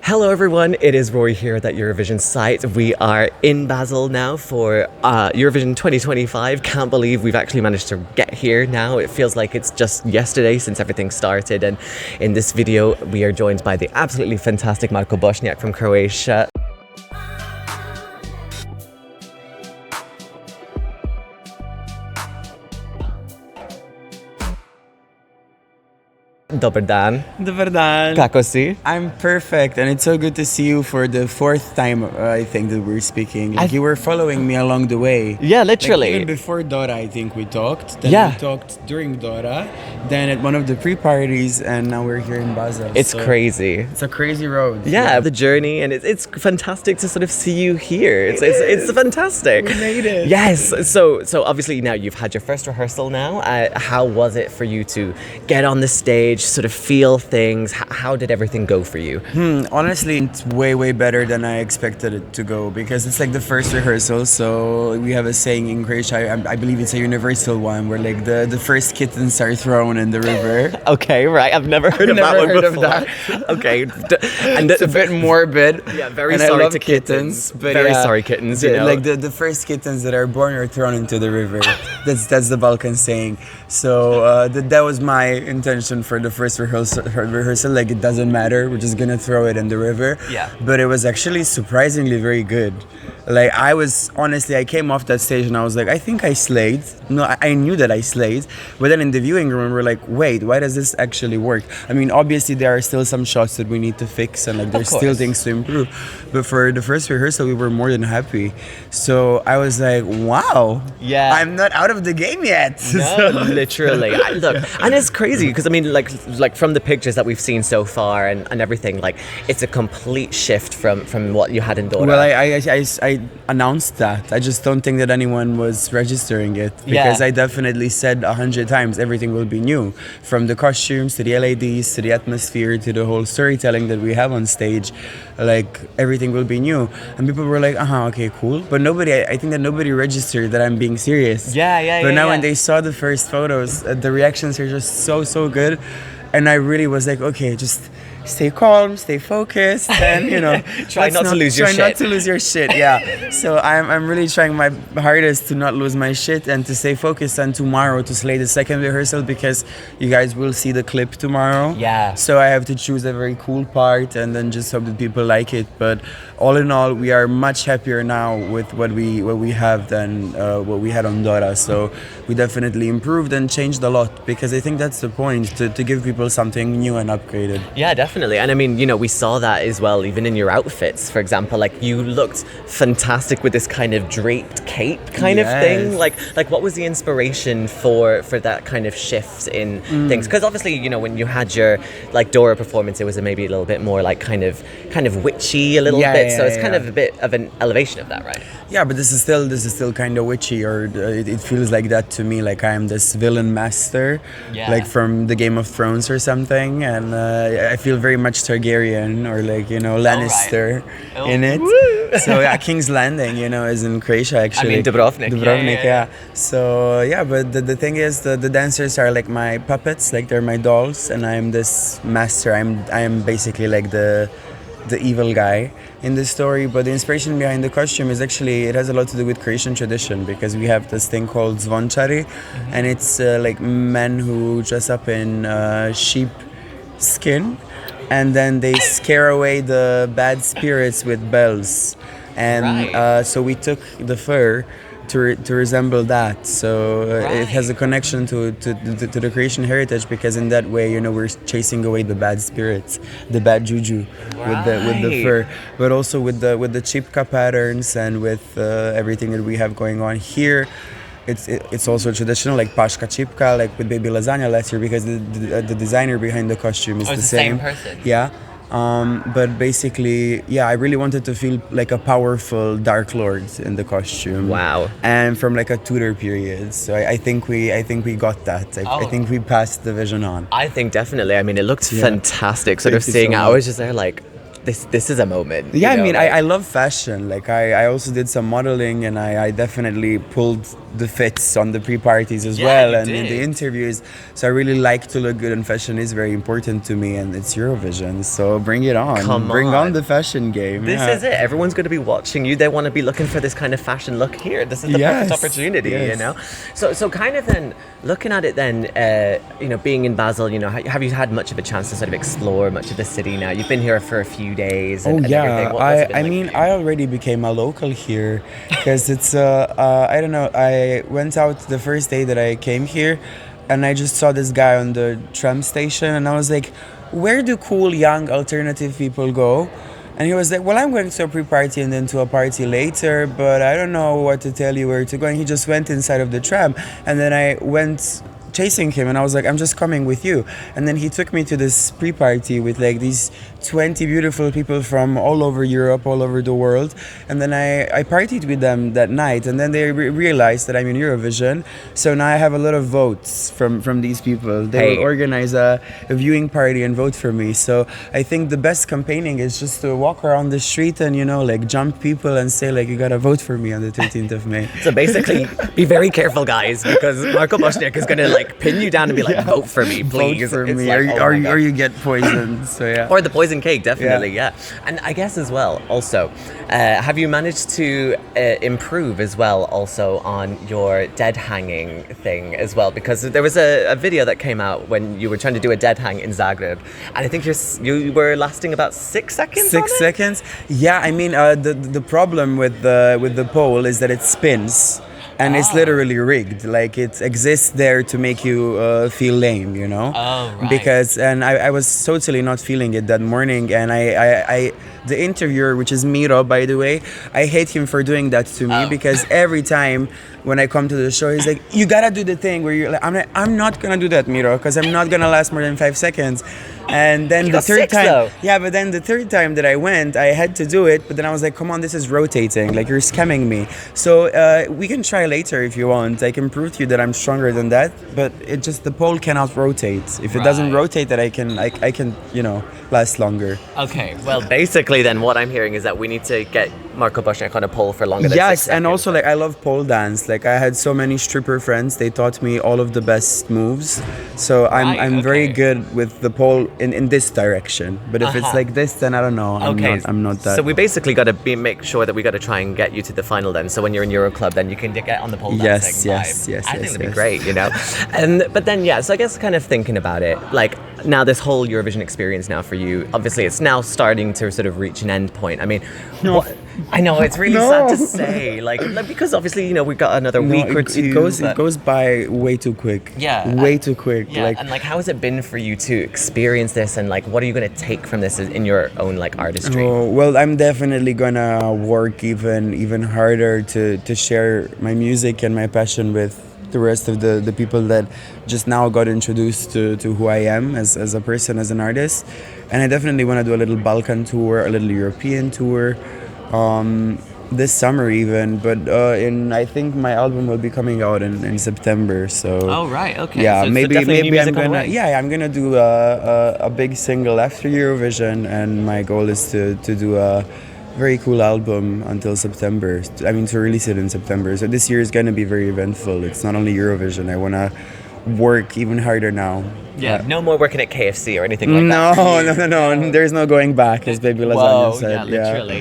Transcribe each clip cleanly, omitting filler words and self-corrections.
Hello everyone, it is Rory here at that Eurovision site. We are in Basel now for Eurovision 2025. Can't believe we've actually managed to get here now. It feels like it's just yesterday since everything started, and in this video we are joined by the absolutely fantastic Marko Bošnjak from Croatia. Dobar dan. Dobar dan. Kako si? I'm perfect, and it's so good to see you for the fourth time, I think, that we're speaking. You were following me along the way. Yeah, literally. Even before Dora, I think we talked. Then Yeah. we talked during Dora, then at one of the pre-parties, and now we're here in Basel. It's crazy. It's a crazy road. Yeah, the journey, and it's fantastic to sort of see you here. It's fantastic. We made it. Yes. So obviously now you've had your first rehearsal now. How was it for you to get on the stage, sort of feel things? How did everything go for you? Honestly, it's way better than I expected it to go, because it's like the first rehearsal. So we have a saying in Croatia, I believe it's a universal one, where like the first kittens are thrown in the river. Okay, right. I've never heard of that one before. Okay, and It's a bit morbid. Yeah, very and sorry I love to kittens. but Very yeah, sorry, kittens. You know, like the first kittens that are born are thrown into the river. That's the Balkan saying. So that was my intention for the first rehearsal. Like, it doesn't matter, we're just gonna throw it in the river. Yeah. But it was actually surprisingly very good. Like, I came off that stage and I was like, I think I slayed. No, I knew that I slayed. But then in the viewing room, we're like, wait, why does this actually work? I mean, obviously there are still some shots that we need to fix, and like there's still things to improve. But for the first rehearsal, we were more than happy. So I was like, wow. Yeah. I'm not out of the game yet. No, literally. Look, and it's crazy because I mean, like from the pictures that we've seen so far and everything, like it's a complete shift from what you had in Dora. Well, I announced that. I just don't think that anyone was registering it, because I definitely said 100 times everything will be new, from the costumes to the LEDs to the atmosphere to the whole storytelling that we have on stage. Like, everything will be new, and people were like, okay, cool. But I think that nobody registered that I'm being serious. But now when they saw the first photos, the reactions are just so good, and I really was like, okay, just stay calm, stay focused, and try not to lose your shit. Yeah. So I'm really trying my hardest to not lose my shit and to stay focused on tomorrow to slay the second rehearsal, because you guys will see the clip tomorrow. Yeah. So I have to choose a very cool part and then just hope that people like it. But all in all, we are much happier now with what we have than what we had on Dora. So we definitely improved and changed a lot, because I think that's the point, to give people something new and upgraded. Yeah, definitely. And I mean, we saw that as well, even in your outfits. For example, like you looked fantastic with this kind of draped cape kind of thing. Like what was the inspiration for that kind of shift in things? Because obviously, when you had your like Dora performance, it was maybe a little bit more like kind of witchy a little bit. So it's kind of a bit of an elevation of that, right? Yeah, but this is still kind of witchy, or it feels like that to me. Like I am this villain master, like from the Game of Thrones or something, and I feel very much Targaryen, or like Lannister in it. Woo. So yeah, King's Landing, is in Croatia actually. I mean Dubrovnik. Yeah. So yeah, but the thing is, the dancers are like my puppets, like they're my dolls, and I'm this master. I am basically like the evil guy in the story. But the inspiration behind the costume is actually, it has a lot to do with Croatian tradition, because we have this thing called zvončari, and it's like men who dress up in sheep skin, and then they scare away the bad spirits with bells. And so we took the fur to resemble that. So it has a connection to the Croatian heritage, because in that way, we're chasing away the bad spirits, the bad juju with the fur, but also with the chipka patterns and with everything that we have going on here. It's also traditional, like Paška Chipka, like with Baby Lasagna last year, because the designer behind the costume is the same person. Yeah. But basically, I really wanted to feel like a powerful Dark Lord in the costume. Wow. And from like a Tudor period. So I think we got that. I think we passed the vision on. I think definitely. I mean, it looked fantastic. Sort of seeing it. I was just there like, this is a moment. Yeah, you know, I mean, like- I love fashion. Like, I also did some modeling, and I definitely pulled the fits on the pre-parties as Yeah, well, you and in the did. interviews. So I really like to look good, and fashion is very important to me, and it's Eurovision, so bring it on. Come bring on. on the fashion game. This yeah. is it. Everyone's going to be watching you. They want to be looking for this kind of fashion look here. This is the Yes, perfect opportunity, you yes. know. So kind of then looking at it, then you know, being in Basel, you know, have you had much of a chance to sort of explore much of the city now? You've been here for a few days. And, Oh and yeah, everything. What's it been I like mean, for you? I already became a local here because it's I don't know. I went out the first day that I came here, and I just saw this guy on the tram station, and I was like, "Where do cool young alternative people go?" And he was like, "Well, I'm going to a pre-party and then to a party later, but I don't know what to tell you where to go." And he just went inside of the tram, and then I went chasing him, and I was like, "I'm just coming with you." And then he took me to this pre-party with like these 20 beautiful people from all over Europe, all over the world. And then I partied with them that night, and then they realized that I'm in Eurovision. So now I have a lot of votes from these people. They Hey. will organize a viewing party and vote for me. So I think the best campaigning is just to walk around the street and, you know, like jump people and say like, "You gotta vote for me on the 13th of May." So basically, be very careful, guys, because Marko Bošnjak is going to like pin you down and be like, "Vote for me, please." Vote for It's me, like, oh my God. or you get poisoned. So yeah. Or the poison cake, definitely, yeah. And I guess as well, also, have you managed to improve as well, also on your dead hanging thing as well? Because there was a video that came out when you were trying to do a dead hang in Zagreb, and I think you were lasting about 6 seconds. on 6 it? seconds. Yeah, I mean, the problem with the pole is that it spins. And it's literally rigged. Like, it exists there to make you feel lame, you know? Oh, right. Because, and I was totally not feeling it that morning. And I the interviewer, which is Miro, by the way, I hate him for doing that to me, because every time when I come to the show, he's like, "You gotta do the thing where you're like," I'm not gonna do that, Miro, because I'm not gonna last more than 5 seconds. And then You the got third 6 time, though. yeah, but then the third time that I went, I had to do it. But then I was like, "Come on, this is rotating. Like, you're scamming me." So we can try later if you want. I can prove to you that I'm stronger than that. But it just, the pole cannot rotate. If it doesn't Right. rotate, that I can, you know, last longer. Okay, well, basically, then what I'm hearing is that we need to get Marko Bošnjak on a pole for longer than 6 Yes, seconds. and also like I love pole dance. Like, I had so many stripper friends. They taught me all of the best moves. So Right, I'm very okay. good with the pole in this direction. But if it's like this, then I don't know. I'm not that. So we basically got to make sure that we got to try and get you to the final then. So when you're in Euro Club, then you can get on the pole Yes, dancing yes, vibe. yes, I think yes, that'd be yes. great, you know. But then yeah, so I guess kind of thinking about it, like now this whole Eurovision experience now for you, obviously it's now starting to sort of reach an end point. I mean, I know it's really No. sad to say, like because obviously, you know, we've got another week or two. It goes by way too quick. Yeah, way too quick. Yeah, Like, and like, how has it been for you to experience this, and like, what are you going to take from this in your own like artistry? oh, well, I'm definitely gonna work even harder to share my music and my passion with the rest of the people that just now got introduced to who I am as a person, as an artist. And I definitely want to do a little Balkan tour, a little European tour, this summer even. But I think my album will be coming out in September. So Oh right, okay. yeah, So maybe definitely new I'm music on the gonna way. I'm gonna do a big single after Eurovision, and my goal is to do a very cool album until September. I mean, to release it in September. So this year is gonna be very eventful. It's not only Eurovision. I wanna work even harder now. Yeah, no more working at KFC or anything like that. No. There's no going back, as Baby Lasagna Whoa, said. yeah, literally.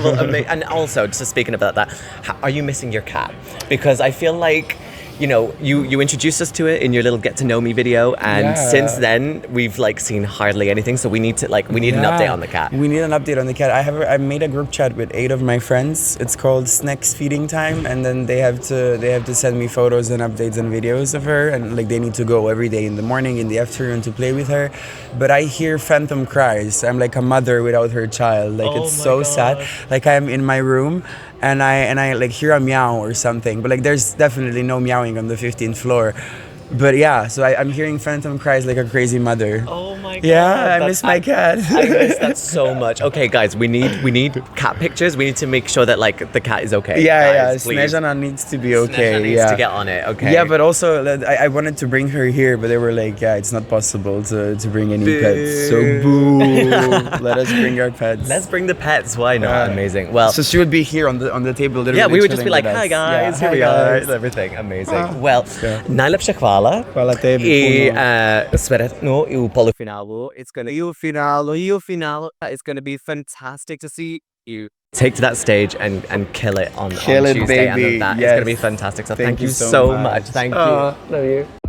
Well, and also, just speaking about that, are you missing your cat? Because I feel like, you know, you introduced us to it in your little get to know me video, and Yeah. since then we've like seen hardly anything. So we need an update on the cat. We need an update on the cat. I made a group chat with 8 of my friends. It's called Snacks Feeding Time, and then they have to send me photos and updates and videos of her, and like they need to go every day in the morning, in the afternoon to play with her. But I hear phantom cries. I'm like a mother without her child. Like, Oh it's my so God. sad. Like, I'm in my room and I like hear a meow or something, but like there's definitely no meowing on the 15th floor. But yeah, so I'm hearing Phantom cries like a crazy mother. Oh my god. Yeah, I miss my cat. I miss that so much. Okay, guys, we need cat pictures. We need to make sure that like the cat is okay. Yeah, guys, please. Snežana needs to be okay. Snežana needs to get on it. Okay. Yeah, but also I wanted to bring her here, but they were like, yeah, it's not possible to bring any pets. So boo. Let us bring our pets. Let's bring the pets. Why not? Amazing. Well, so she would be here on the table. Yeah, we would just be like, hi guys, here we are. Everything amazing. Well, najlepša hvala. Hvala tebi. I sretno I u polufinalu. It's gonna it's gonna be fantastic to see you take to that stage and kill it on Tuesday. Baby. And that is gonna be fantastic. So thank you so much. Thank you. Love you.